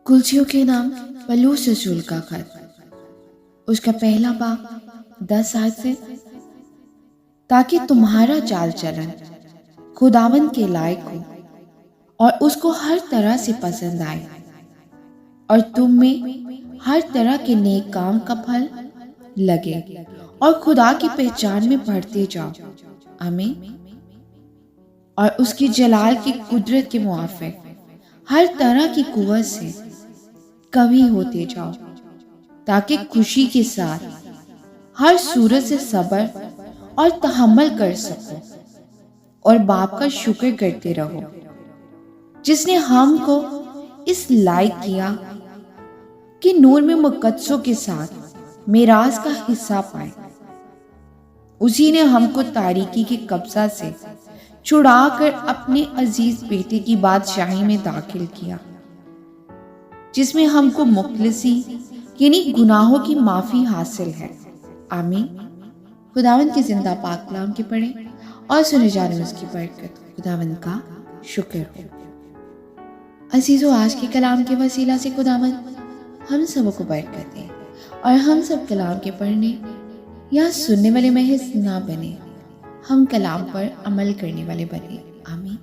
کلچیوں کے نام پلوس رسول کا خط۔ اس کا پہلا باب 10 آیت سے، تاکہ تمہارا چال چلن خداوند کے لائق ہو اور اس کو ہر طرح سے پسند آئے، اور تم میں ہر طرح کے نیک کام کا پھل لگے اور خدا کی پہچان میں بڑھتے جاؤ، آمین۔ اور اس کی جلال کی قدرت کے موافق ہر طرح کی قوت سے قوی ہوتے جاؤ، تاکہ خوشی کے ساتھ ہر صورت سے صبر اور تحمل کر سکو، اور باپ کا شکر کرتے رہو، جس نے ہم کو اس لائق کیا کہ نور میں مقدسوں کے ساتھ میراث کا حصہ پائے۔ اسی نے ہم کو تاریکی کے قبضہ سے چھڑا کر اپنے عزیز بیٹے کی بادشاہی میں داخل کیا، جس میں ہم کو مخلصی یعنی گناہوں کی معافی حاصل ہے، آمین۔ خداوند کی زندہ پاک کلام کے پڑھیں اور سنے جانے میں اس کی برکت خداوند کا شکر ہو۔ عزیزو، آج کے کلام کے وسیلہ سے خداوند ہم سب کو برکت دے اور ہم سب کلام کے پڑھنے یا سننے والے محض نہ بنے، ہم کلام پر عمل کرنے والے بنے، آمین۔